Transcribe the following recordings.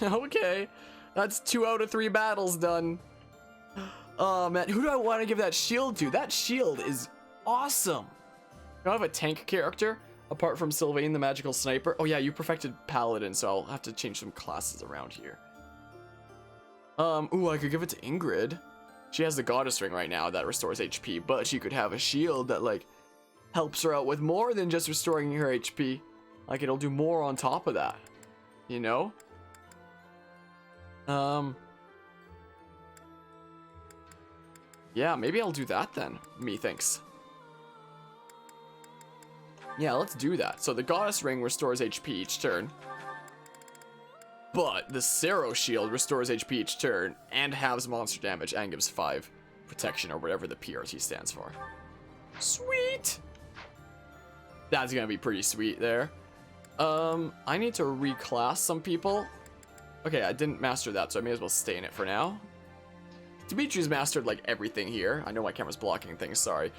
Okay, that's 2 out of 3 battles done. Oh man, who do I want to give that shield to? That shield is awesome. I have a tank character apart from Sylvain the magical sniper. Oh yeah, you perfected paladin, so I'll have to change some classes around here. Ooh, I could give it to Ingrid. She has the goddess ring right now that restores HP, but she could have a shield that like helps her out with more than just restoring her HP. Like it'll do more on top of that, you know? Yeah, maybe I'll do that then, methinks. Yeah, let's do that. So the goddess ring restores HP each turn, but the Seiros shield restores HP each turn and halves monster damage and gives 5 protection or whatever the PRT stands for. Sweet! That's gonna be pretty sweet there. I need to reclass some people. Okay, I didn't master that, so I may as well stay in it for now. Dimitri's mastered like everything here. I know my camera's blocking things, sorry.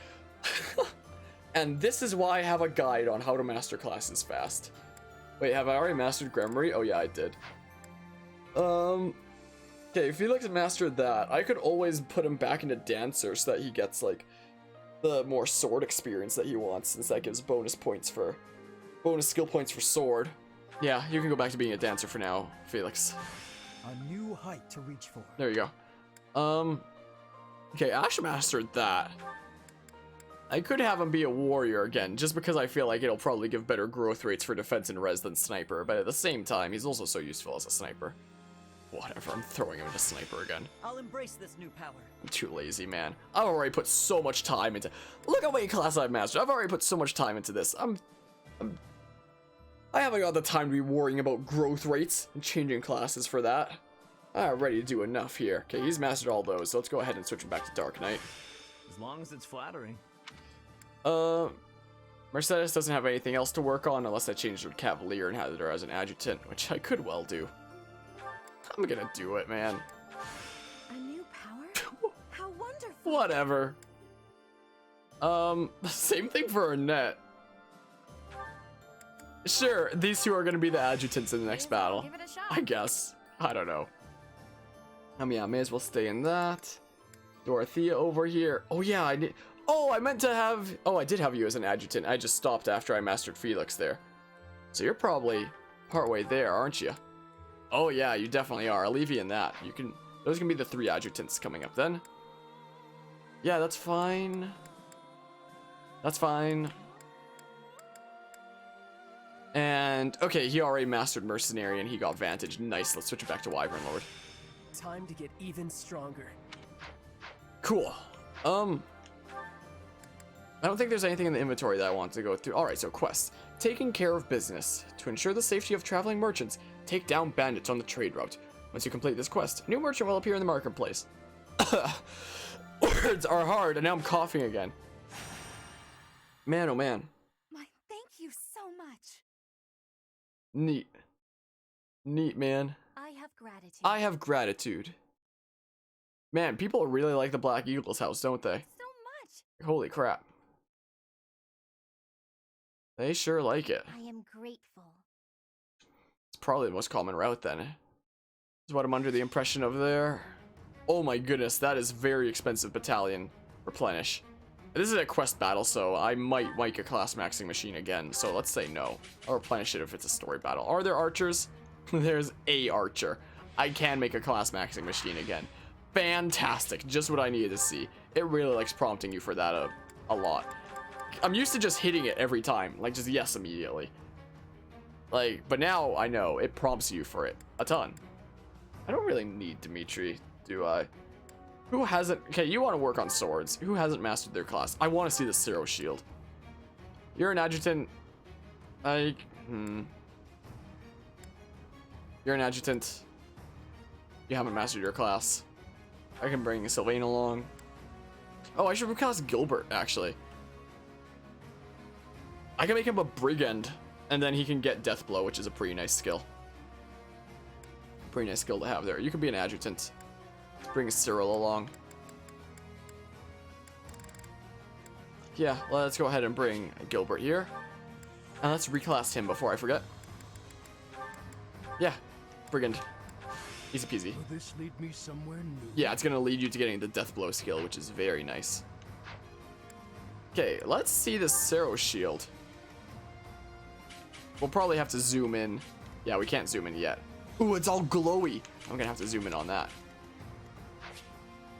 And this is why I have a guide on how to master classes fast. Wait, have I already mastered Gremory? Oh yeah, I did. Okay, Felix mastered that. I could always put him back into Dancer so that he gets like the more sword experience that he wants, since that gives bonus skill points for sword. Yeah, you can go back to being a Dancer for now, Felix. A new height to reach for. There you go. Okay, Ash mastered that. I could have him be a warrior again, just because I feel like it'll probably give better growth rates for defense and res than sniper, but at the same time, he's also so useful as a sniper. Whatever, I'm throwing him into sniper again. I'll embrace this new power. I'm too lazy, man. I've already put so much time into... Look at what class I've mastered. I've already put so much time into this. I haven't got the time to be worrying about growth rates and changing classes for that. I'm ready to do enough here. Okay, he's mastered all those, so let's go ahead and switch him back to Dark Knight. As long as it's flattering. Mercedes doesn't have anything else to work on unless I change her to Cavalier and had her as an adjutant, which I could well do. I'm gonna do it, man. A new power? How wonderful. Whatever. Same thing for Annette. Sure, these two are gonna be the adjutants in the next battle. Give it a shot. I guess. I don't know. Yeah, may as well stay in that. Dorothea over here. Oh yeah, I did. Oh, I meant to have... Oh, I did have you as an adjutant. I just stopped after I mastered Felix there. So you're probably partway there, aren't you? Oh yeah, you definitely are. I'll leave you in that. You can... Those can be the 3 adjutants coming up then. Yeah, that's fine. That's fine. And, okay, he already mastered Mercenary and he got Vantage. Nice, let's switch it back to Wyvern Lord. Time to get even stronger. Cool. I don't think there's anything in the inventory that I want to go through. Alright, so quests. Taking care of business. To ensure the safety of traveling merchants, take down bandits on the trade route. Once you complete this quest, a new merchant will appear in the marketplace. Words are hard, and now I'm coughing again. Man, oh man. My thank you so much. Neat. Neat, man. I have gratitude. I have gratitude. Man, people really like the Black Eagle's house, don't they? So much. Holy crap. They sure like it. I am grateful. It's probably the most common route then. Is what I'm under the impression of there. Oh my goodness, that is very expensive battalion. Replenish. This is a quest battle, so I might make a class maxing machine again. So let's say no. I'll replenish it if it's a story battle. Are there archers? There's a archer. I can make a class maxing machine again. Fantastic. Just what I needed to see. It really likes prompting you for that a lot. I'm used to just hitting it every time. Like, just yes immediately. Like, but now I know. It prompts you for it a ton. I don't really need Dimitri, do I? Who hasn't... Okay, you want to work on swords. Who hasn't mastered their class? I want to see the Seiros shield. You're an adjutant. You're an adjutant. You haven't mastered your class. I can bring Sylvain along. Oh, I should recast Gilbert, actually. I can make him a brigand, and then he can get Deathblow, which is a pretty nice skill. Pretty nice skill to have there. You can be an adjutant. Let's bring Cyril along. Yeah, let's go ahead and bring Gilbert here. And let's reclass him before I forget. Yeah, brigand. Easy peasy. Will this lead me somewhere new? Yeah, it's gonna lead you to getting the death blow skill, which is very nice. Okay, let's see the Seiros shield. We'll probably have to zoom in. Yeah, we can't zoom in yet. Ooh, it's all glowy. I'm gonna have to zoom in on that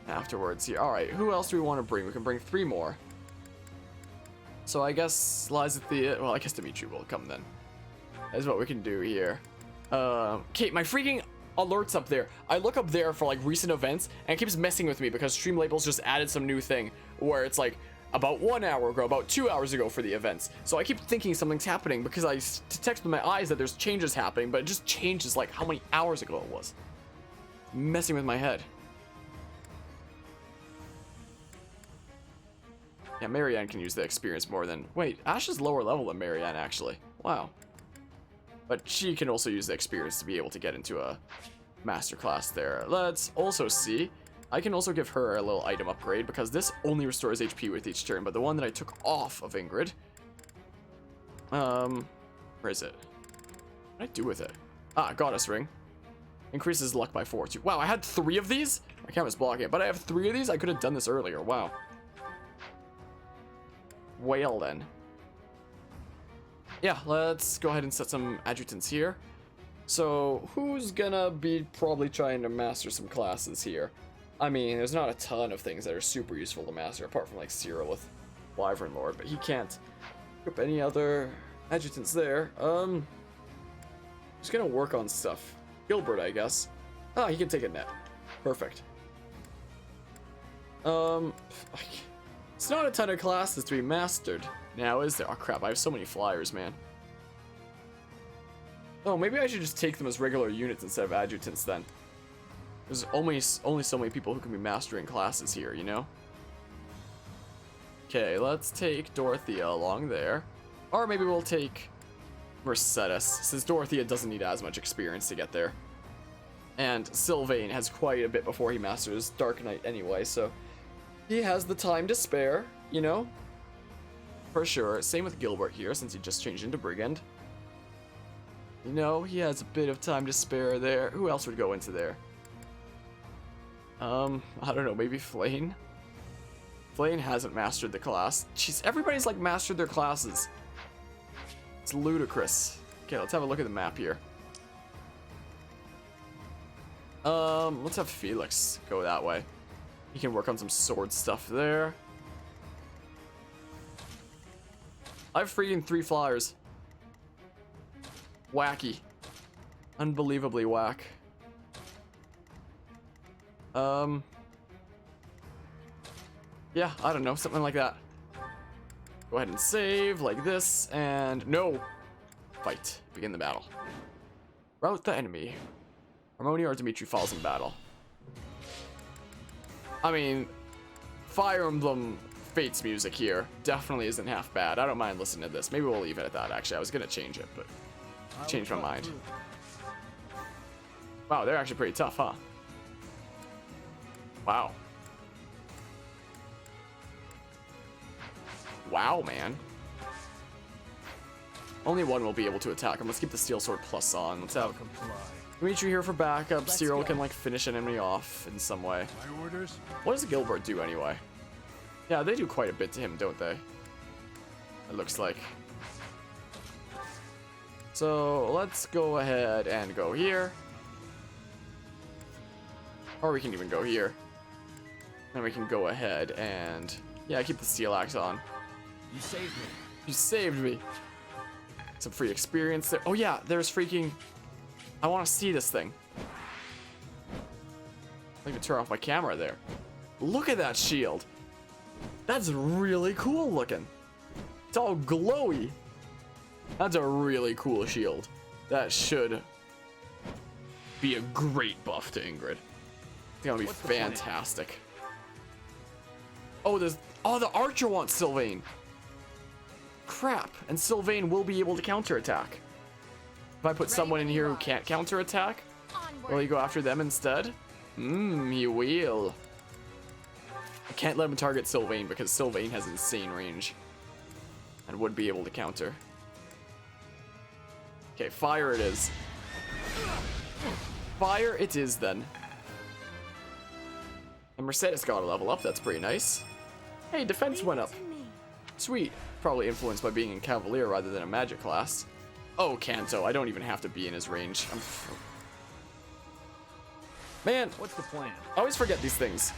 afterwards here. All right, who else do we want to bring? We can bring 3 more. So I guess Lizethia, well, I guess Dimitri will come then. That's what we can do here. Kate, my freaking alerts up there. I look up there for like recent events and it keeps messing with me because Streamlabels just added some new thing where it's like about 1 hour ago, about 2 hours ago for the events. So I keep thinking something's happening because I detect with my eyes that there's changes happening, but it just changes like how many hours ago it was. Messing with my head. Yeah, Marianne can use the experience more than... Wait, Ash is lower level than Marianne, actually. Wow. But she can also use the experience to be able to get into a master class there. Let's also see. I can also give her a little item upgrade because this only restores HP with each turn, but the one that I took off of Ingrid... Where is it? What did I do with it? Ah, Goddess Ring. Increases luck by 4. Wow, I had 3 of these? My camera's blocking it, but I have 3 of these? I could have done this earlier. Wow. Well then. Yeah, let's go ahead and set some adjutants here. So, who's gonna be probably trying to master some classes here? I mean, there's not a ton of things that are super useful to master, apart from like Cyril with Wyvern Lord, but he can't equip any other adjutants there. Who's gonna work on stuff? Gilbert, I guess. Ah, he can take a net. Perfect. It's not a ton of classes to be mastered now, is there? Oh crap, I have so many flyers, man. Oh, maybe I should just take them as regular units instead of adjutants then. There's only so many people who can be mastering classes here, you know? Okay, let's take Dorothea along there. Or maybe we'll take Mercedes, since Dorothea doesn't need as much experience to get there. And Sylvain has quite a bit before he masters Dark Knight anyway, so he has the time to spare, you know? For sure. Same with Gilbert here, since he just changed into Brigand. You know, he has a bit of time to spare there. Who else would go into there? I don't know, maybe Flayn? Flayn hasn't mastered the class. Jeez, everybody's like mastered their classes. It's ludicrous. Okay, let's have a look at the map here. Let's have Felix go that way. He can work on some sword stuff there. I have freaking 3 flyers. Wacky. Unbelievably whack. Yeah, I don't know, something like that. Go ahead and save like this, and no. Fight. Begin the battle. Rout the enemy. Harmonia or Dimitri falls in battle. I mean, Fire Emblem Fates music here definitely isn't half bad. I don't mind listening to this. Maybe we'll leave it at that, actually. I was gonna change it, but changed my mind. Wow, they're actually pretty tough, huh? Wow. Wow, man. Only one will be able to attack him. Let's keep the Steel Sword Plus on. Let's have Dimitri here for backup. Cyril can like finish an enemy off in some way. My orders. What does Gilbert do anyway? Yeah, they do quite a bit to him, don't they? It looks like. So let's go ahead and go here. Or we can even go here. Then we can go ahead and... yeah, keep the Steel Axe on. You saved me. You saved me. Some free experience there. Oh yeah, there's freaking... I want to see this thing. I can turn off my camera there. Look at that shield. That's really cool looking. It's all glowy. That's a really cool shield. That should be a great buff to Ingrid. It's gonna be fantastic. Oh, there's... oh, the archer wants Sylvain. Crap. And Sylvain will be able to counterattack. If I put someone in here who can't counterattack, will he go after them instead? He will. I can't let him target Sylvain because Sylvain has insane range and would be able to counter. Okay, fire it is. Fire it is then. And Mercedes got a level up, that's pretty nice. Hey, defense went up. Sweet. Probably influenced by being in Cavalier rather than a magic class. Oh, Kanto, I don't even have to be in his range. Man, What's the plan? I always forget these things.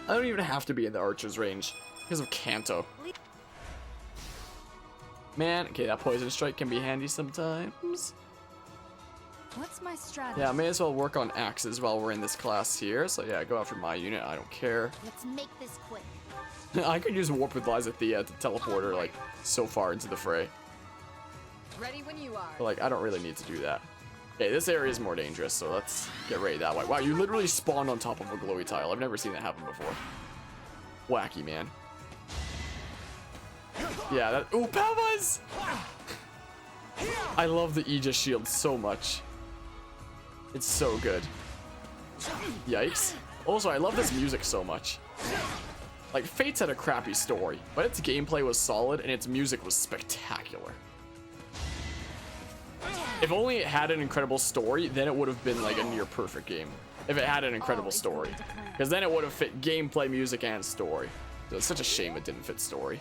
I don't even have to be in the archer's range because of Kanto. Man, okay, that poison strike can be handy sometimes. What's my strategy? Yeah, may as well work on axes while we're in this class here. So yeah, go after my unit, I don't care. Let's make this quick. I could use Warp with Lysathea to teleport her like so far into the fray. Ready when you are. But like, I don't really need to do that. Okay, this area is more dangerous, so let's get ready that way. Wow, you literally spawned on top of a glowy tile. I've never seen that happen before. Wacky, man. Yeah, that. Ooh, Pavas! I love the Aegis shield so much. It's so good. Yikes. Also, I love this music so much. Like, Fates had a crappy story, but its gameplay was solid and its music was spectacular. If only it had an incredible story, then it would have been like a near perfect game. If it had an incredible story. Because then it would have fit gameplay, music, and story. So it's such a shame it didn't fit story.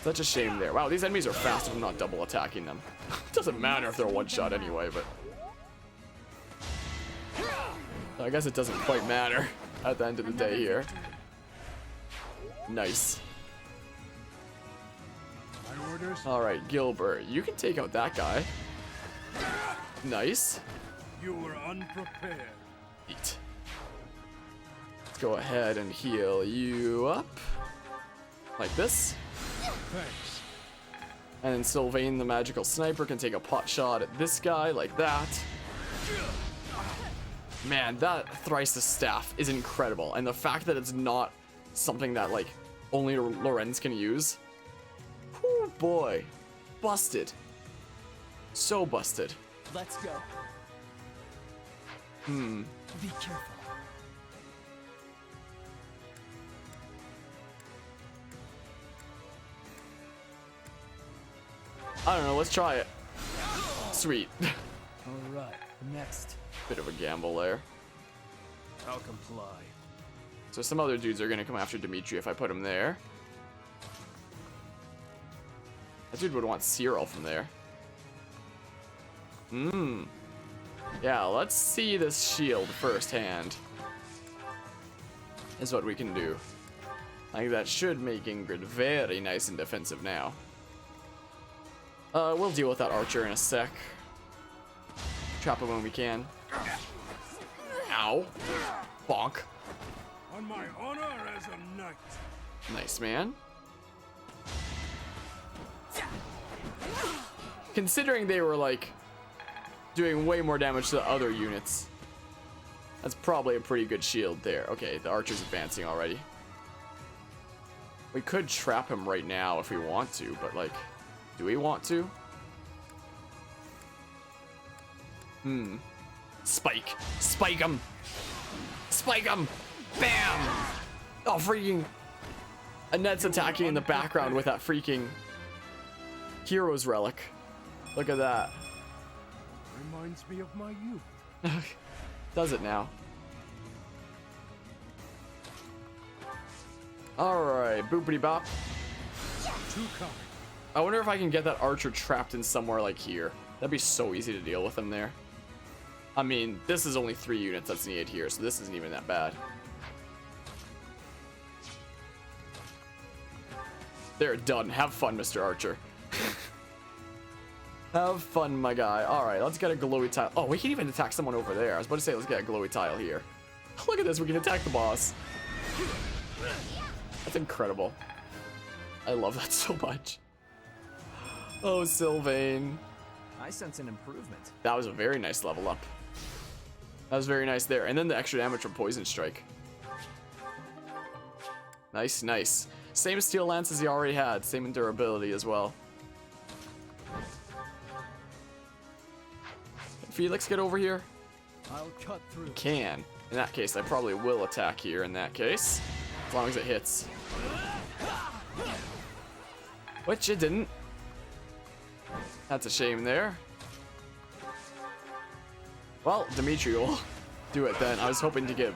Such a shame there. Wow, these enemies are fast if I'm not double attacking them. Doesn't matter if they're one shot anyway, but... I guess it doesn't quite matter at the end of the day here. Nice. My orders. Alright, Gilbert, you can take out that guy. Nice. You were unprepared. Eat. Let's go ahead and heal you up. Like this. Thanks. And then Sylvain, the magical sniper, can take a pot shot at this guy like that. Man, that Thrice's staff is incredible. And the fact that it's not something that, like, only Lorenz can use. Oh boy. Busted. So busted. Let's go. Be careful. I don't know, let's try it. Sweet. All right, next. Bit of a gamble there. I'll comply. So some other dudes are gonna come after Dimitri if I put him there. That dude would want Cyril from there. Yeah, let's see this shield firsthand. Is what we can do. I think that should make Ingrid very nice and defensive now. We'll deal with that archer in a sec. Trap him when we can. Ow. Bonk. On my honor as a knight. Nice, man. Considering they were, like, doing way more damage to the other units, that's probably a pretty good shield there. Okay, the archer's advancing already. We could trap him right now if we want to, but, like, do we want to? Spike. Spike him. Spike him. Bam. Oh, freaking. Annette's attacking in the background with that freaking hero's relic. Look at that. Reminds me of my youth. Does it now? Alright, boopity bop. Too kind. I wonder if I can get that archer trapped in somewhere like here. That'd be so easy to deal with him there. I mean, this is only 3 units that's needed here, so this isn't even that bad. They're done. Have fun, Mr. Archer. Have fun, my guy. Alright, let's get a glowy tile. Oh, we can even attack someone over there. I was about to say, let's get a glowy tile here. Look at this, we can attack the boss. That's incredible. I love that so much. Oh, Sylvain. I sense an improvement. That was a very nice level up. That was very nice there. And then the extra damage from Poison Strike. Nice, nice. Same Steel Lance as he already had. Same in durability as well. Can Felix get over here? I'll cut through. Can. In that case, I probably will attack here in that case. As long as it hits. Which it didn't. That's a shame there. Well, Dimitri will do it then. I was hoping to give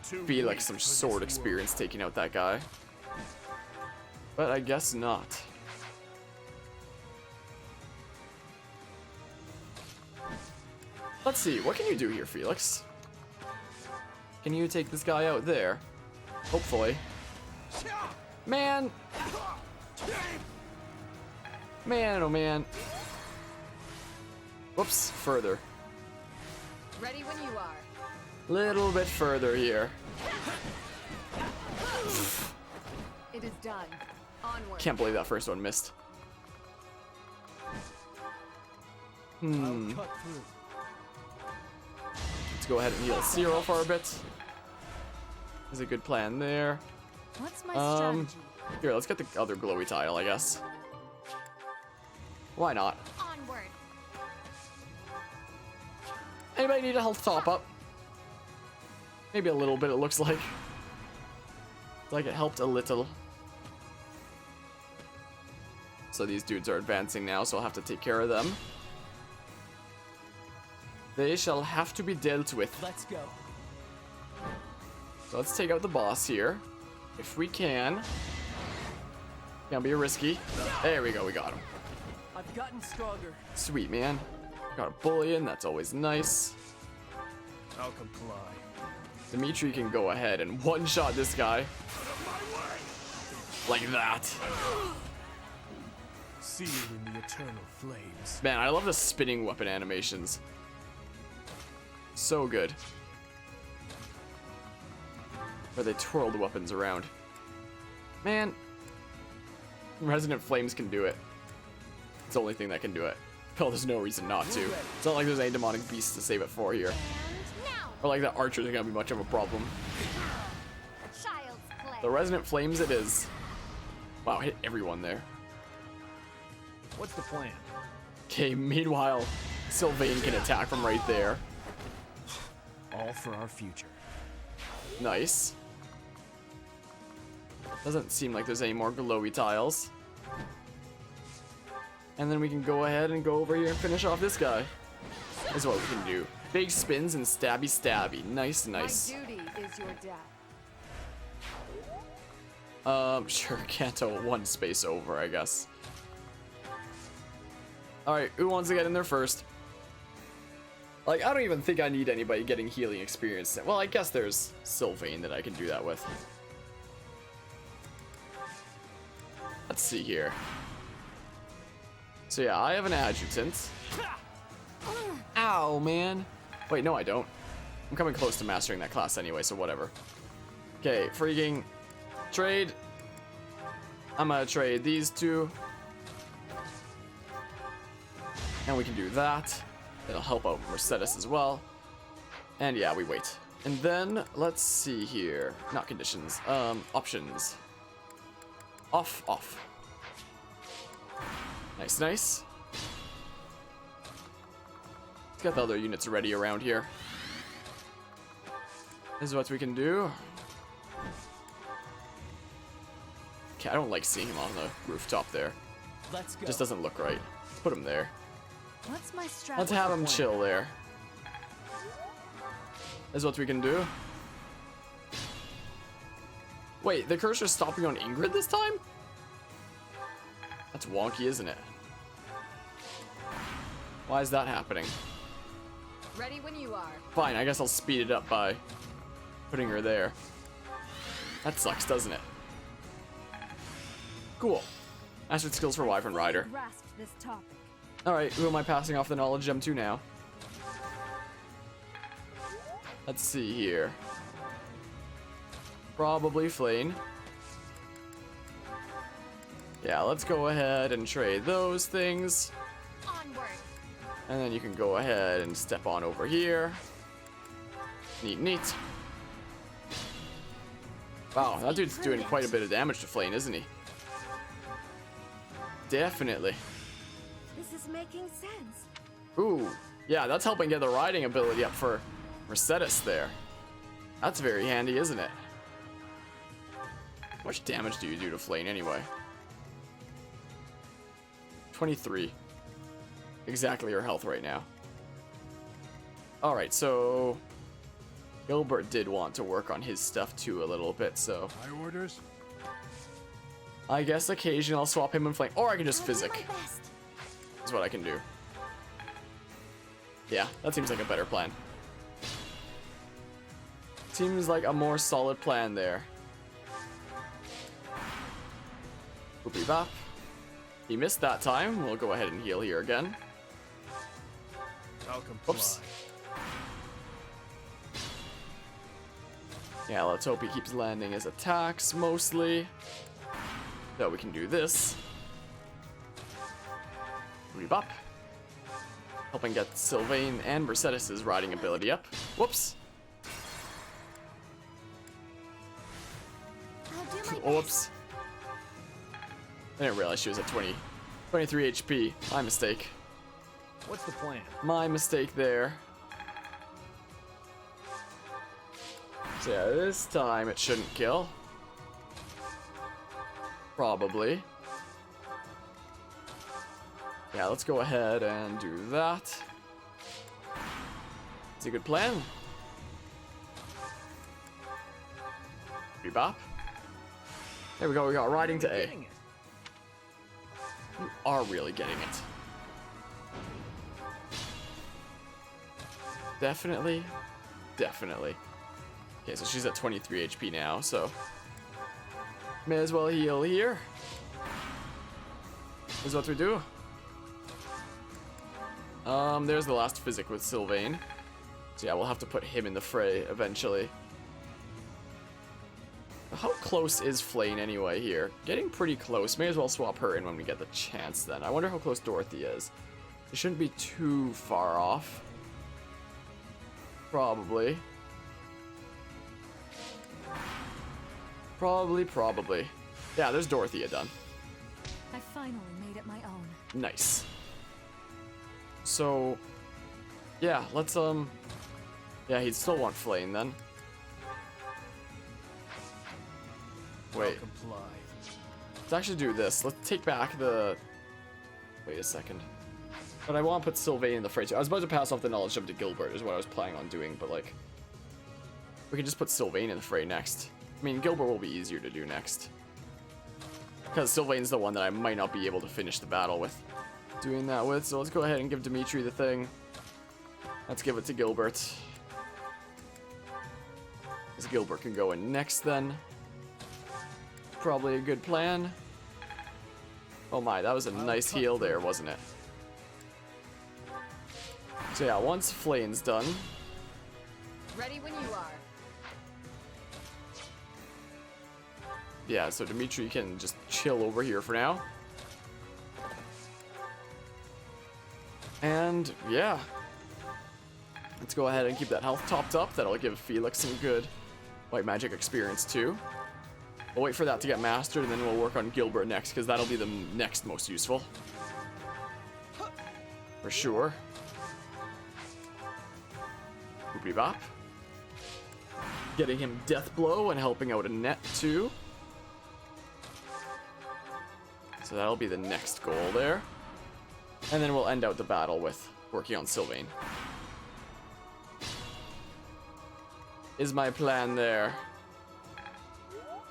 Felix some sword experience taking out that guy. But I guess not. Let's see, what can you do here, Felix? Can you take this guy out there? Hopefully. Man! Man, oh man. Whoops, further. Ready when you are. Little bit further here. It is done. Onward. Can't believe that first one missed. I'll cut through. Let's go ahead and heal Seiros for a bit. There's a good plan there. What's my strategy? Here, let's get the other glowy tile, I guess. Why not? Onward. Anybody need a health top up? Maybe a little bit, it looks like. Like it helped a little. So these dudes are advancing now, so I'll have to take care of them. They shall have to be dealt with. Let's go. So let's take out the boss here. If we can. Can't be risky. There we go, we got him. I've gotten stronger. Sweet, man. Got a bullion, that's always nice. I'll comply. Dimitri can go ahead and one-shot this guy. Like that. See you in the eternal flames. Man, I love the spinning weapon animations. So good. Where they twirl the weapons around. Man. Resonant Flames can do it. It's the only thing that can do it. Well, there's no reason not to. It's not like there's any demonic beasts to save it for here. And now, Or like that archers are gonna be much of a problem. child's play. The Resonant Flames it is. Wow, hit everyone there. What's the plan? Okay, meanwhile, Sylvain can attack from right there. All for our future. Nice. Doesn't seem like there's any more glowy tiles. And then we can go ahead and go over here and finish off this guy. Is what we can do. Big spins and stabby stabby. Nice, nice. My duty is your death. Sure, Kanto one space over, I guess. Alright, who wants to get in there first? Like, I don't even think I need anybody getting healing experience. Well, I guess there's Sylvain that I can do that with. Let's see here. So yeah, I have an adjutant. Ow, man. Wait, no I don't. I'm coming close to mastering that class anyway, so whatever. Okay, freaking trade. I'm gonna trade these two. And we can do that. It'll help out Mercedes as well. And yeah, we wait. And then, let's see here. Not conditions, options. Off, off. Nice, nice. Let's get the other units ready around here. This is what we can do. Okay, I don't like seeing him on the rooftop there. Let's go. Just doesn't look right. Let's put him there. What's my strategy? Let's have him chill there. This is what we can do. Wait, the cursor's stopping on Ingrid this time? That's wonky, isn't it? Why is that happening? Ready when you are. Fine, I guess I'll speed it up by putting her there. That sucks, doesn't it? Cool. Mastered skills for Wyvern Rider. Grasp this topic. Alright, who am I passing off the knowledge gem to now? Let's see here. Probably Flane. Yeah, let's go ahead and trade those things. Onward. And then you can go ahead and step on over here. Neat, neat. Wow, that dude's doing quite a bit of damage to Flane, isn't he? Definitely. This is making sense. Ooh, yeah, that's helping get the riding ability up for Mercedes there. That's very handy, isn't it? How much damage do you do to Flane anyway? 23. Exactly her health right now. Alright, so Gilbert did want to work on his stuff too a little bit, so My orders. I guess occasionally I'll swap him and Flame, or I can just I'll do physic. my best. Is what I can do. Yeah, that seems like a better plan. Seems like a more solid plan there. Boopy bop. He missed that time. We'll go ahead and heal here again. I'll comply. Oops. Yeah, let's hope he keeps landing his attacks mostly. So we can do this. Boopy bop. Helping get Sylvain and Mercedes' riding ability up. Whoops. I'll do my best. Whoops. I didn't realize she was at 23 HP. My mistake. What's the plan? My mistake there. So yeah, this time it shouldn't kill. Probably. Yeah, let's go ahead and do that. It's a good plan. Bebop. There we go, we got riding to A. Getting it. You are really getting it. Definitely. Definitely. Okay, so she's at 23 HP now, so may as well heal here. Is what we do. There's the last physic with Sylvain. So yeah, we'll have to put him in the fray eventually. How close is Flane anyway here? Getting pretty close. May as well swap her in when we get the chance then. I wonder how close Dorothy is. It shouldn't be too far off. Probably. Probably. Yeah, there's Dorothea done. I finally made it my own. Nice. So, yeah, let's, yeah, he'd still want Flame then. Wait, I'll comply. let's actually do this. Let's take back the... Wait a second. But I want to put Sylvain in the fray too. I was about to pass off the knowledge gem to Gilbert is what I was planning on doing, but like... We can just put Sylvain in the fray next. I mean, Gilbert will be easier to do next. Because Sylvain's the one that I might not be able to finish the battle with. Doing that with, so let's go ahead and give Dimitri the thing. Let's give it to Gilbert. Because Gilbert can go in next then. Probably a good plan. Oh my, that was a nice heal there, wasn't it? So yeah, once Flame's done, Ready when you are. yeah, so Dimitri can just chill over here for now. And yeah, let's go ahead and keep that health topped up. That'll give Felix some good white magic experience too. We'll wait for that to get mastered and then we'll work on Gilbert next because that'll be the next most useful. For sure. Boopy bop. Getting him death blow and helping out Annette too. So that'll be the next goal there. And then we'll end out the battle with working on Sylvain. Is my plan there.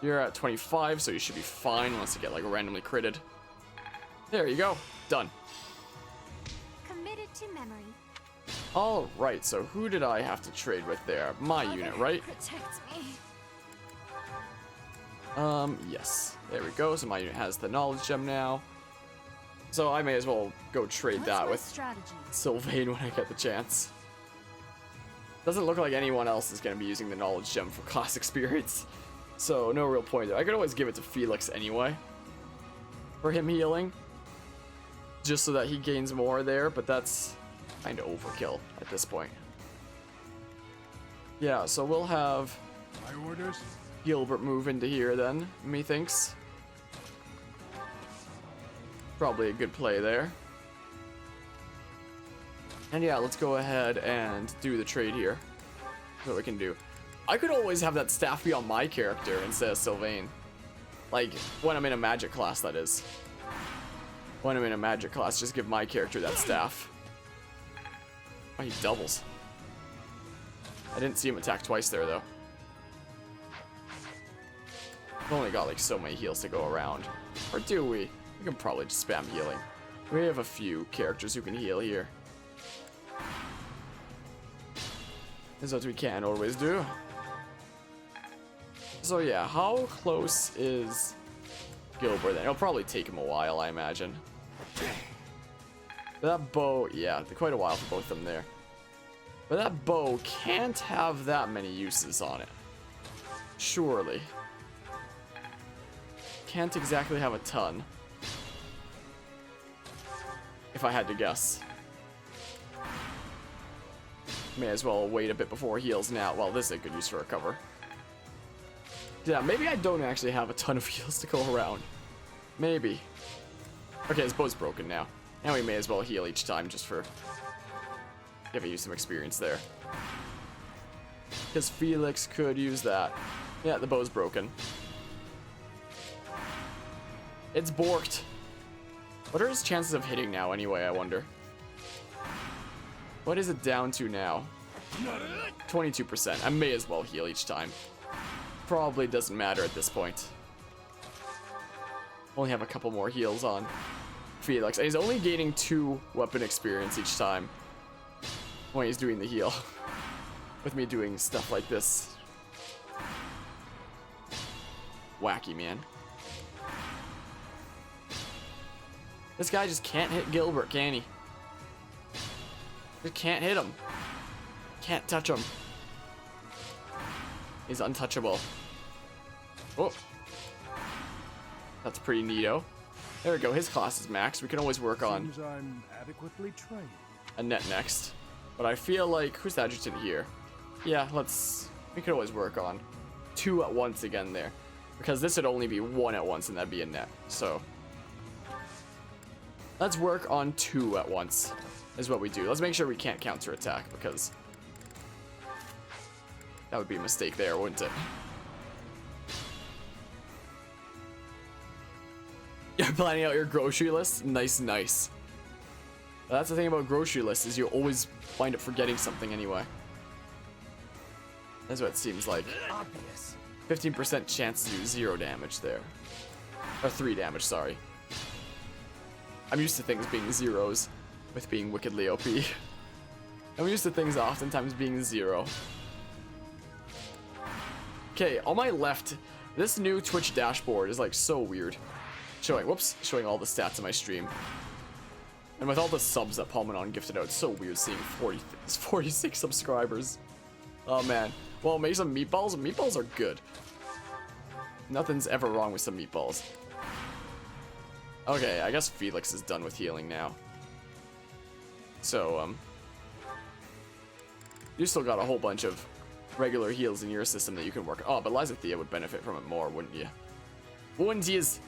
You're at 25, so you should be fine unless you get like randomly critted. There you go. Done. Committed to memory. Alright, so who did I have to trade with there? My unit, right? Protect me. Yes. There we go. So my unit has the knowledge gem now. So I may as well go trade What's that my with strategy? Sylvain when I get the chance. Doesn't look like anyone else is going to be using the knowledge gem for class experience. So no real point there. I could always give it to Felix anyway. For him healing. Just so that he gains more there, but that's kind of overkill at this point. Yeah, so we'll have My orders. Gilbert move into here then, methinks. Probably a good play there. And yeah, let's go ahead and do the trade here. That's what we can do. I could always have that staff be on my character instead of Sylvain. Like, when I'm in a magic class, that is. When I'm in a magic class, just give my character that staff. Oh, he doubles. I didn't see him attack twice there, though. We've only got, like, so many heals to go around. Or do we? We can probably just spam healing. We have a few characters who can heal here. That's what we can always do. So yeah, how close is Gilbert then? It'll probably take him a while, I imagine. That bow, yeah, quite a while for both of them there. But that bow can't have that many uses on it. Surely. Can't exactly have a ton. If I had to guess. May as well wait a bit before heals now. Well, this is a good use for a cover. Yeah, maybe I don't actually have a ton of heals to go around. Maybe. Okay, his bow's broken now. And we may as well heal each time just for giving you some experience there. Because Felix could use that. Yeah, the bow's broken. It's borked. What are his chances of hitting now anyway, I wonder? What is it down to now? 22%. I may as well heal each time. Probably doesn't matter at this point. Only have a couple more heals on Felix. And he's only gaining 2 weapon experience each time when he's doing the heal. With me doing stuff like this. Wacky, man. This guy just can't hit Gilbert, can he? Just can't hit him. Can't touch him. He's untouchable. Oh. That's pretty neato. There we go. His class is maxed. We can always work on Seems I'm adequately trained. a net next. But I feel like... Who's the adjutant here? Yeah, we could always work on 2 at once again there. Because this would only be 1 at once and that'd be a net. So... let's work on 2 at once, is what we do. Let's make sure we can't counterattack, because that would be a mistake there, wouldn't it? You're planning out your grocery list? Nice, nice. That's the thing about grocery lists, is you always wind up forgetting something anyway. That's what it seems like. Obvious. 15% chance to do 0 damage there. Or 3 damage, sorry. I'm used to things being zeros with being wickedly OP. I'm used to things oftentimes being 0. Okay, on my left, this new Twitch dashboard is like so weird. Showing all the stats of my stream. And with all the subs that Palmanon gifted out, it's so weird seeing 46 subscribers. Oh man. Well, maybe some meatballs. Meatballs are good. Nothing's ever wrong with some meatballs. Okay, I guess Felix is done with healing now. So, you still got a whole bunch of regular heals in your system that you can work. Oh, but Lysathea would benefit from it more, wouldn't you? Wouldn't yous?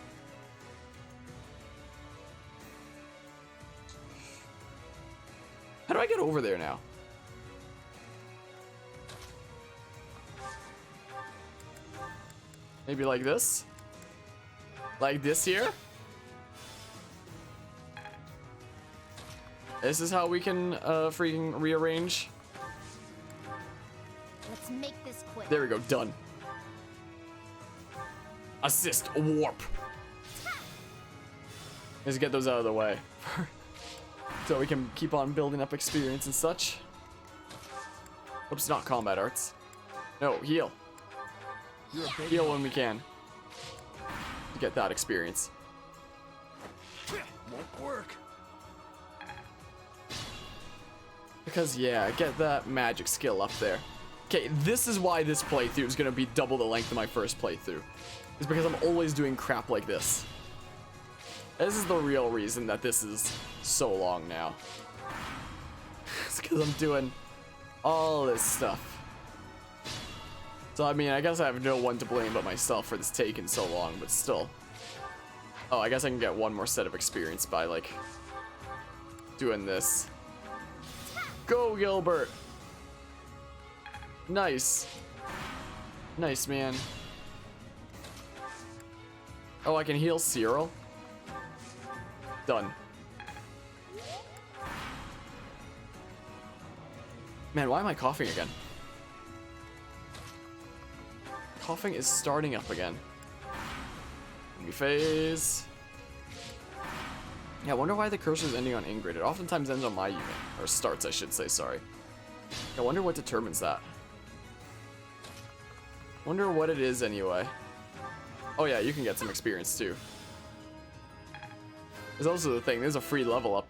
How do I get over there now? Maybe like this? Like this here? This is how we can freaking rearrange. Let's make this quick. There we go, done. Assist, warp. Let's get those out of the way. So we can keep on building up experience and such. Oops, not combat arts. No, heal. Heal when we can. To get that experience. Won't work. Because, yeah, get that magic skill up there. Okay, this is why this playthrough is going to be double the length of my first playthrough. It's because I'm always doing crap like this. This is the real reason that this is so long now. It's because I'm doing all this stuff. So, I mean, I guess I have no one to blame but myself for this taking so long, but still. Oh, I guess I can get one more set of experience by, like, doing this. Go, Gilbert! Nice. Nice, man. Oh, I can heal Seiros? Done. Man, why am I coughing again? coughing is starting up again. Enemy phase. Yeah, I wonder why the cursor is ending on Ingrid. It oftentimes ends on my unit. Or starts, I should say, sorry. I wonder what determines that. Wonder what it is anyway. Oh yeah, you can get some experience too. There's also the thing, there's a free level up.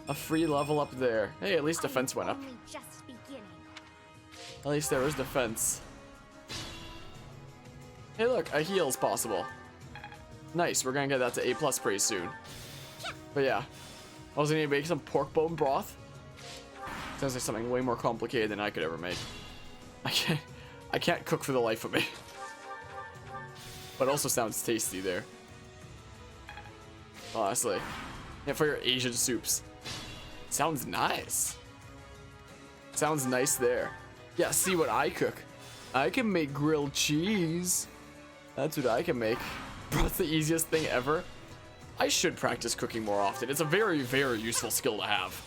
A free level up there. Hey, at least defense went up. Just beginning. At least there was defense. Hey look, a heal's possible. Nice, we're gonna get that to A+ pretty soon. But yeah, I was gonna make some pork bone broth. Sounds like something way more complicated than I could ever make. I can't cook for the life of me. But also sounds tasty there. Honestly. Yeah, for your Asian soups. Sounds nice. Sounds nice there. Yeah, see what I cook. I can make grilled cheese. That's what I can make. Bro, it's the easiest thing ever. I should practice cooking more often. It's a very, very useful skill to have.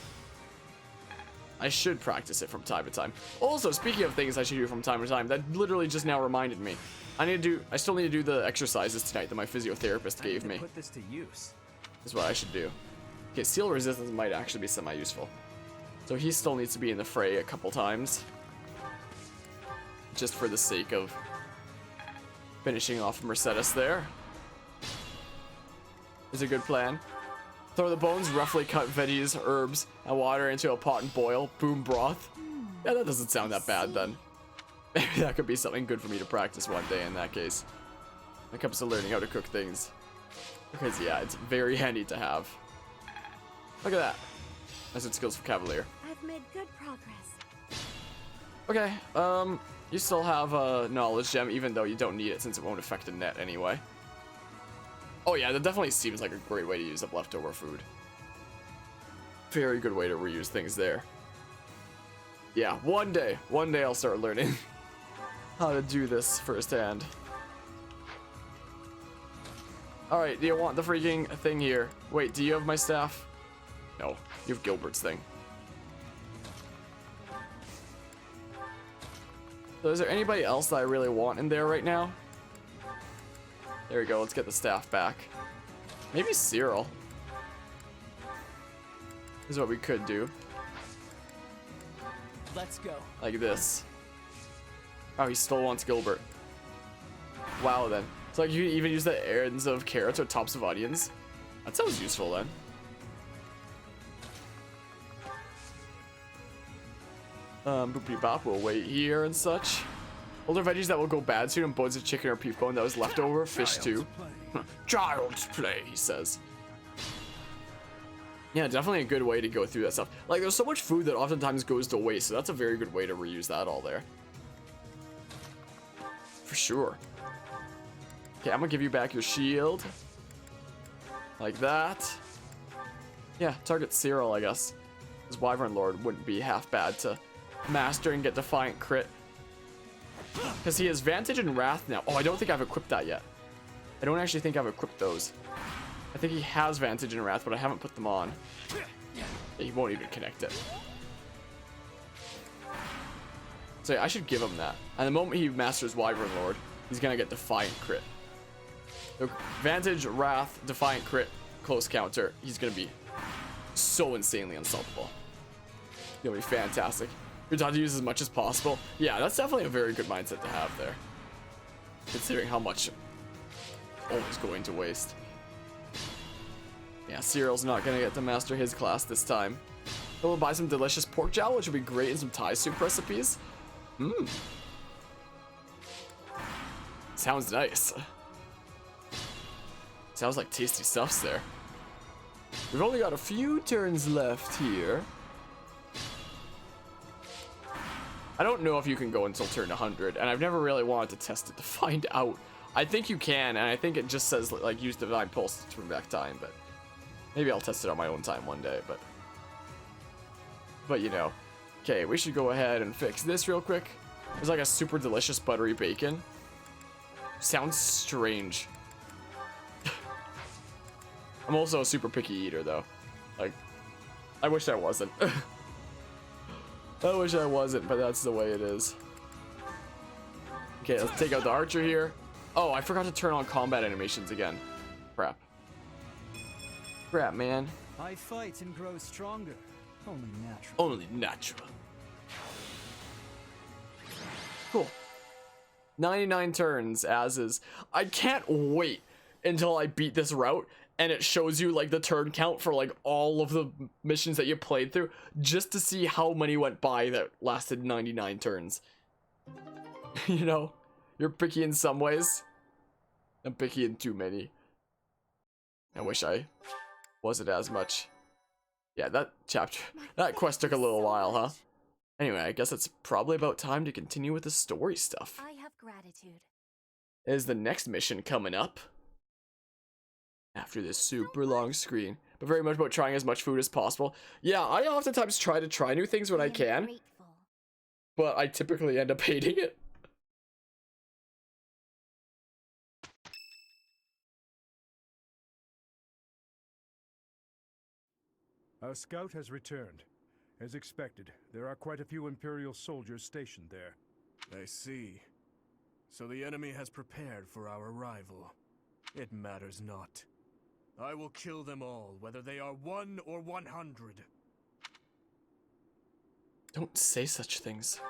I should practice it from time to time. Also, speaking of things I should do from time to time, that literally just now reminded me. I still need to do the exercises tonight that my physiotherapist gave me. Put this to use. Is what I should do. Okay, seal resistance might actually be semi-useful. So he still needs to be in the fray a couple times. Just for the sake of finishing off Mercedes there. Is a good plan. Throw the bones, roughly cut veggies, herbs, and water into a pot and boil. Boom, broth. Yeah, that doesn't sound that bad then. Maybe that could be something good for me to practice one day in that case. When it comes to learning how to cook things. Because yeah, it's very handy to have. Look at that. That's good skills for Cavalier. I've made good progress. Okay, you still have a knowledge gem, even though you don't need it since it won't affect a net anyway. Oh yeah, that definitely seems like a great way to use up leftover food. Very good way to reuse things there. Yeah, one day I'll start learning how to do this firsthand. Alright, do you want the freaking thing here? Wait, do you have my staff? No, you have Gilbert's thing. So is there anybody else that I really want in there right now? There we go, let's get the staff back. Maybe Cyril. This is what we could do. Let's go. Like this. Oh, he still wants Gilbert. Wow then. So like you can even use the ends of carrots or tops of onions. That sounds useful then. Boopity bop, we'll wait here and such. Older veggies that will go bad soon, and bones of chicken or beef bone that was left over. Fish too. Child's play, he says. Yeah, definitely a good way to go through that stuff. Like, there's so much food that oftentimes goes to waste, so that's a very good way to reuse that all there. For sure. Okay, I'm gonna give you back your shield. Like that. Yeah, target Cyril, I guess. His Wyvern Lord wouldn't be half bad to master and get Defiant crit. Because he has Vantage and Wrath now. Oh, I don't think I've equipped that yet. I don't actually think I've equipped those. I think he has Vantage and Wrath, but I haven't put them on. He won't even connect it. So yeah, I should give him that. And the moment he masters Wyvern Lord, he's gonna get Defiant crit. So Vantage, Wrath, Defiant crit, close counter. He's gonna be so insanely unstoppable. He'll be fantastic. You're trying to use as much as possible. Yeah, that's definitely a very good mindset to have there. Considering how much always going to waste. Yeah, Cyril's not gonna get to master his class this time. He'll buy some delicious pork jowl, which would be great in some Thai soup recipes. Mmm. Sounds nice. Sounds like tasty stuffs there. We've only got a few turns left here. I don't know if you can go until turn 100, and I've never really wanted to test it to find out. I think you can, and I think it just says, like, use Divine Pulse to turn back time, but maybe I'll test it on my own time one day, but you know. Okay, we should go ahead and fix this real quick. There's like a super delicious buttery bacon. Sounds strange. I'm also a super picky eater, though. Like, I wish I wasn't. I wish I wasn't, but that's the way it is. Okay, let's take out the archer here. Oh, I forgot to turn on combat animations again. Crap. Crap, man. I fight and grow stronger. Only natural. Only natural. Cool. 99 turns, as is. I can't wait until I beat this route and it shows you like the turn count for like all of the missions that you played through, just to see how many went by that lasted 99 turns. You know, you're picky in some ways. I'm picky in too many. I wish I wasn't as much. Yeah, that chapter, that quest took a little while, huh? Anyway, I guess it's probably about time to continue with the story stuff. I have gratitude. Is the next mission coming up? After this super long screen. But very much about trying as much food as possible. Yeah, I oftentimes try to try new things when I am can. grateful. But I typically end up hating it. Our scout has returned. As expected, there are quite a few Imperial soldiers stationed there. I see. So the enemy has prepared for our arrival. It matters not. I will kill them all, whether they are 1 or 100. Don't say such things.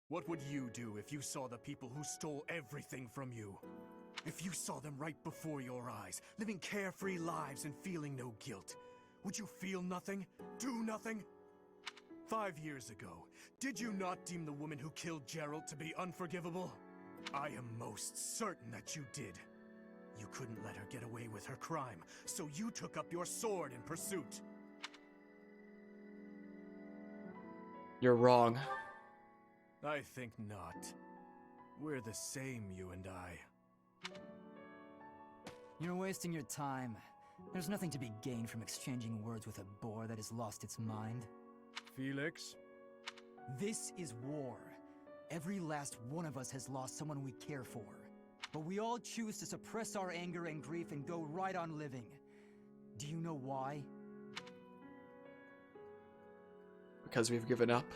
What would you do if you saw the people who stole everything from you? If you saw them right before your eyes, living carefree lives and feeling no guilt, would you feel nothing? Do nothing? 5 years ago, did you not deem the woman who killed Geralt to be unforgivable? I am most certain that you did. You couldn't let her get away with her crime, so you took up your sword in pursuit. You're wrong. I think not. We're the same, you and I. You're wasting your time. There's nothing to be gained from exchanging words with a boar that has lost its mind. Felix? This is war. Every last one of us has lost someone we care for. But we all choose to suppress our anger and grief and go right on living. Do you know why? Because we've given up.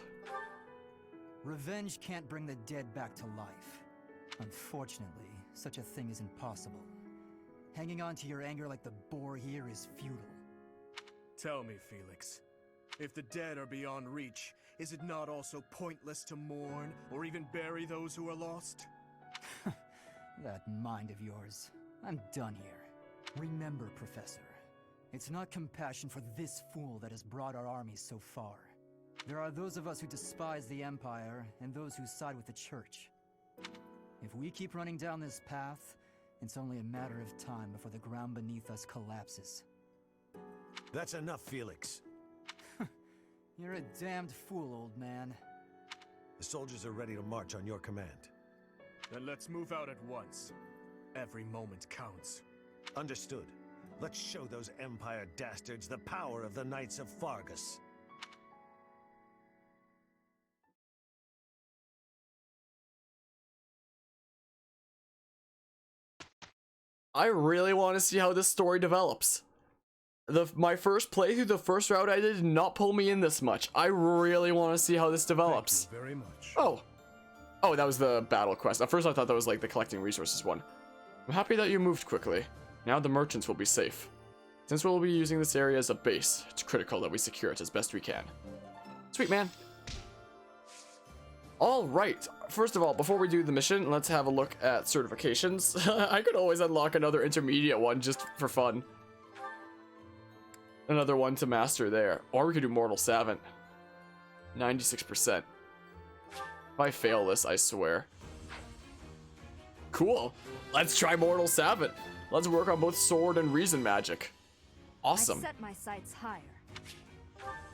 Revenge can't bring the dead back to life. Unfortunately, such a thing is impossible. Hanging on to your anger like the boar here is futile. Tell me, Felix, if the dead are beyond reach, is it not also pointless to mourn or even bury those who are lost? That mind of yours. I'm done here. Remember, Professor, it's not compassion for this fool that has brought our armies so far. There are those of us who despise the Empire and those who side with the Church. If we keep running down this path, it's only a matter of time before the ground beneath us collapses. That's enough, Felix. You're a damned fool, old man. The soldiers are ready to march on your command. Then let's move out at once. Every moment counts. Understood. Let's show those Empire dastards the power of the Knights of Fargus. I really want to see how this story develops. My first playthrough, the first route I did not pull me in this much. I really want to see how this develops. Thank you very much. Oh, that was the battle quest. At first I thought that was like the collecting resources one. I'm happy that you moved quickly. Now the merchants will be safe. Since we'll be using this area as a base, it's critical that we secure it as best we can. Sweet, man. Alright, first of all, before we do the mission, let's have a look at certifications. I could always unlock another intermediate one just for fun. Another one to master there. Or we could do Mortal Savant. 96%. If I fail this, I swear. Cool. Let's try Mortal Savant. Let's work on both sword and reason magic. Awesome. I set my sights higher.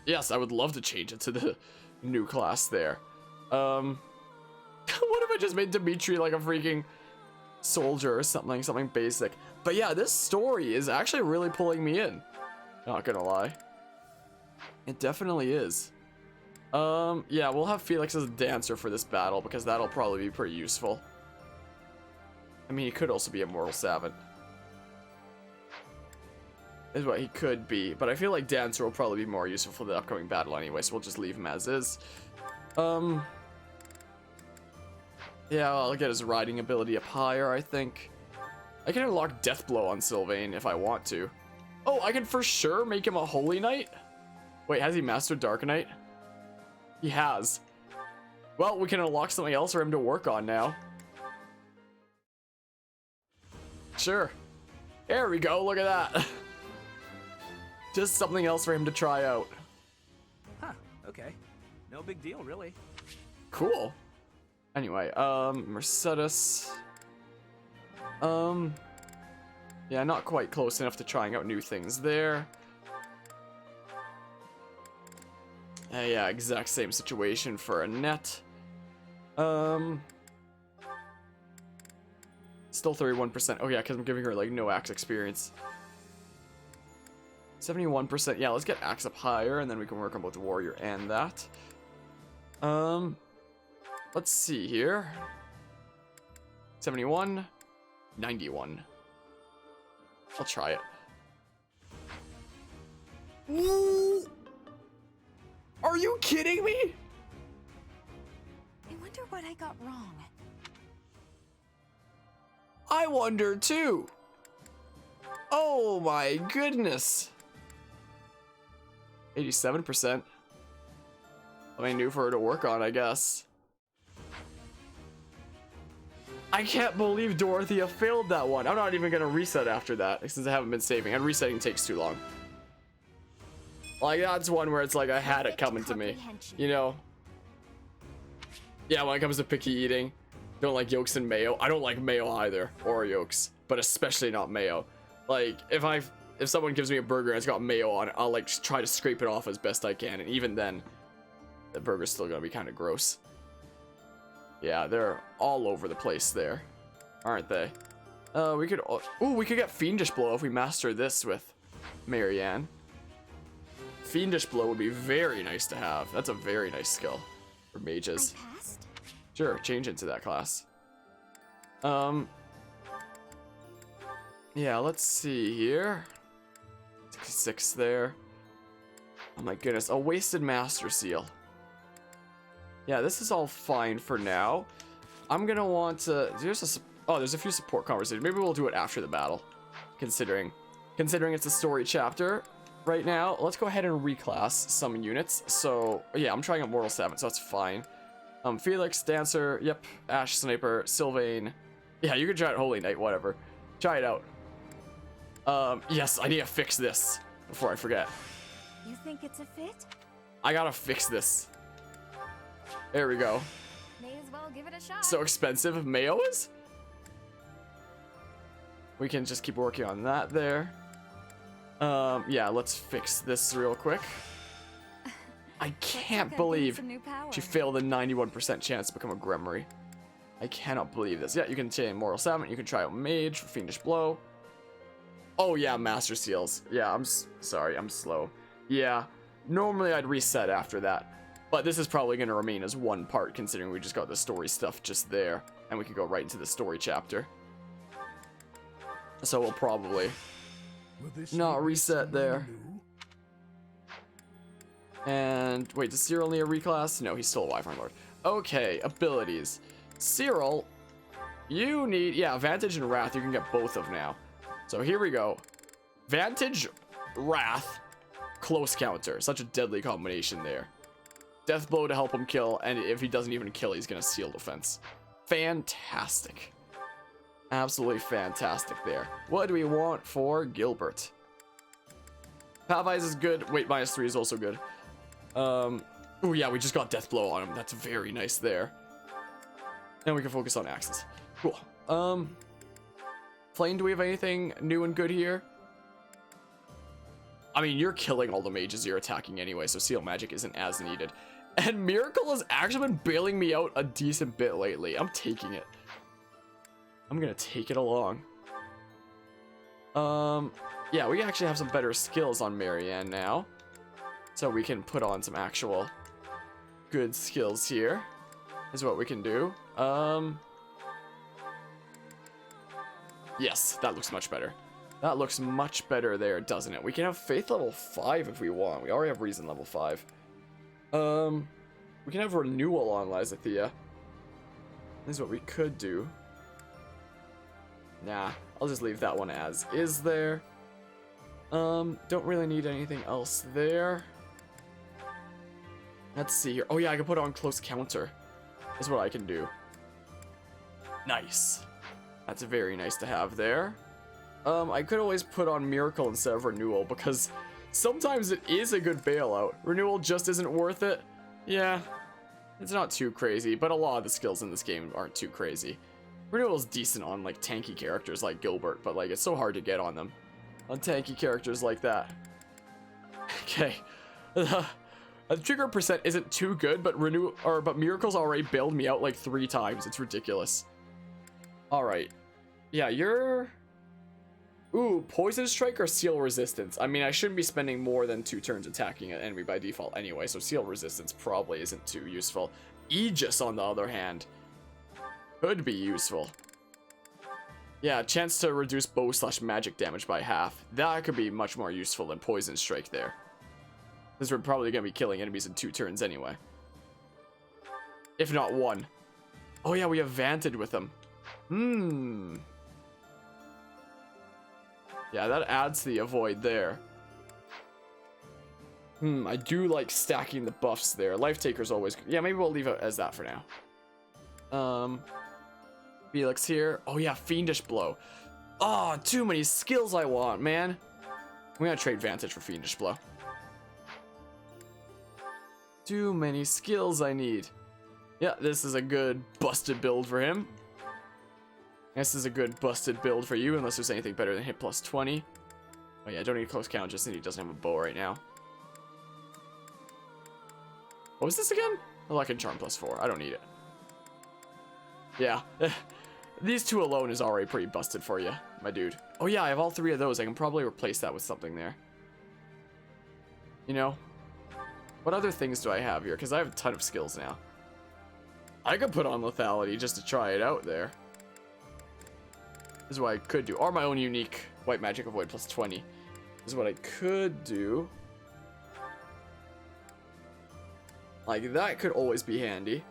Yes, I would love to change it to the new class there. What if I just made Dimitri like a freaking soldier or something basic? But yeah, this story is actually really pulling me in. Not gonna lie. It definitely is. Yeah, we'll have Felix as a dancer for this battle because that'll probably be pretty useful. I mean, he could also be a Mortal Savant. Is what he could be, but I feel like dancer will probably be more useful for the upcoming battle anyway, so we'll just leave him as is. Yeah, I'll get his riding ability up higher, I think. I can unlock Death Blow on Sylvain if I want to. Oh, I can for sure make him a Holy Knight? Wait, has he mastered Dark Knight? He has. Well, we can unlock something else for him to work on now. Sure. There we go, look at that. Just something else for him to try out. Huh, okay. No big deal, really. Cool. Anyway, Mercedes. Yeah, not quite close enough to trying out new things there. Yeah, exact same situation for Annette. Still 31%. Oh yeah, because I'm giving her like no axe experience. 71%. Yeah, let's get axe up higher, and then we can work on both the warrior and that. Let's see here. 71, 91. I'll try it. Ooh. Are you kidding me? I wonder what I got wrong. I wonder too. Oh my goodness. 87%. Something new for her to work on, I guess. I can't believe Dorothea failed that one. I'm not even gonna reset after that since I haven't been saving, and resetting takes too long. Like, that's one where it's like I had it coming to me, you know? Yeah, when it comes to picky eating, don't like yolks and mayo. I don't like mayo either, or yolks, but especially not mayo. Like, if someone gives me a burger and it's got mayo on it, I'll like try to scrape it off as best I can, and even then, the burger's still gonna be kind of gross. Yeah, they're all over the place there, aren't they? We could get Fiendish Blow if we master this with Marianne. Fiendish Blow would be very nice to have. That's a very nice skill for mages. I passed? Sure, change into that class. Yeah, let's see here. 66 there. Oh my goodness, a Wasted Master Seal. Yeah, this is all fine for now. I'm gonna want to... there's a few support conversations. Maybe we'll do it after the battle. Considering it's a story chapter right now. Let's go ahead and reclass some units. So, yeah, I'm trying out Mortal 7, so that's fine. Felix, Dancer, yep, Ash, Sniper, Sylvain. Yeah, you can try out Holy Knight, whatever. Try it out. Yes, I need to fix this before I forget. You think it's a fit? I gotta fix this. There we go. May as well give it a shot. So expensive mayo is? We can just keep working on that there. Yeah, let's fix this real quick. I can't believe she failed a 91% chance to become a Grimoire. I cannot believe this. Yeah, you can change Mortal 7. You can try out Mage for Fiendish Blow. Oh yeah, Master Seals. Yeah, I'm sorry, I'm slow. Yeah, normally I'd reset after that. But this is probably going to remain as one part, considering we just got the story stuff just there. And we can go right into the story chapter. So we'll probably not reset there. And wait, does Cyril need a reclass? No, he's still a Wyvern Lord. Okay, abilities. Cyril, you need... yeah, Vantage and Wrath, you can get both of now. So here we go. Vantage, Wrath, Close Counter. Such a deadly combination there. Death Blow to help him kill, and if he doesn't even kill, he's gonna Seal Defense. Fantastic. Absolutely fantastic there. What do we want for Gilbert? Pavize is good. Wait, -3 is also good. Oh yeah, we just got Death Blow on him. That's very nice there. And we can focus on axes. Cool. Flame, do we have anything new and good here? I mean, you're killing all the mages you're attacking anyway, so Seal Magic isn't as needed. And Miracle has actually been bailing me out a decent bit lately. I'm taking it. I'm gonna take it along. Yeah, we actually have some better skills on Marianne now. So we can put on some actual good skills here. Is what we can do. Yes, that looks much better. That looks much better there, doesn't it? We can have Faith level 5 if we want. We already have Reason level 5. We can have Renewal on Lysithea. This is what we could do. Nah, I'll just leave that one as is there. Don't really need anything else there. Let's see here. Oh yeah, I can put on close counter. Is what I can do. Nice. That's very nice to have there. I could always put on Miracle instead of Renewal because sometimes it is a good bailout. Renewal just isn't worth it. Yeah, it's not too crazy, but a lot of the skills in this game aren't too crazy. Renewal's decent on like tanky characters like Gilbert, but like it's so hard to get on them. On tanky characters like that. Okay. The trigger percent isn't too good, but Miracle's already bailed me out like 3 times. It's ridiculous. Alright. Yeah, you're... Ooh, Poison Strike or Seal Resistance? I mean, I shouldn't be spending more than 2 turns attacking an enemy by default anyway, so Seal Resistance probably isn't too useful. Aegis, on the other hand, could be useful. Yeah, chance to reduce bow/magic damage by half. That could be much more useful than Poison Strike there. Because we're probably going to be killing enemies in 2 turns anyway. If not 1. Oh yeah, we have Vanted with them. Yeah, that adds to the avoid there. I do like stacking the buffs there. Life Taker's always... Yeah, maybe we'll leave it as that for now. Felix here. Oh yeah, Fiendish Blow. Oh, too many skills I want, man. We're gonna trade Vantage for Fiendish Blow. Too many skills I need. Yeah, this is a good busted build for him. This is a good busted build for you, unless there's anything better than hit plus 20. Oh yeah, I don't need close count, just that he doesn't have a bow right now. What was this again? Luck and Charm plus 4. I don't need it. Yeah. These 2 alone is already pretty busted for you, my dude. Oh yeah, I have all 3 of those. I can probably replace that with something there. You know? What other things do I have here? Because I have a ton of skills now. I could put on Lethality just to try it out there. This is what I could do. Or my own unique White Magic Avoid plus 20. This is what I could do. Like, that could always be handy.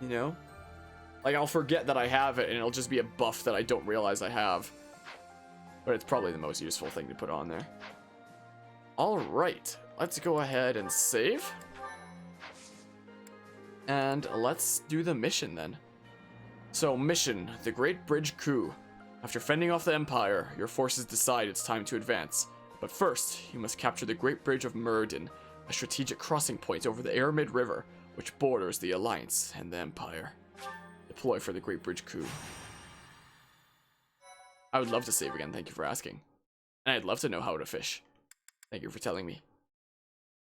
You know? Like, I'll forget that I have it, and it'll just be a buff that I don't realize I have. But it's probably the most useful thing to put on there. Alright, let's go ahead and save. And let's do the mission then. So, mission, the Great Bridge Coup. After fending off the Empire, your forces decide it's time to advance. But first, you must capture the Great Bridge of Myrddin, a strategic crossing point over the Aramid River, which borders the Alliance and the Empire. Deploy for the Great Bridge Coup. I would love to save again, thank you for asking. And I'd love to know how to fish. Thank you for telling me.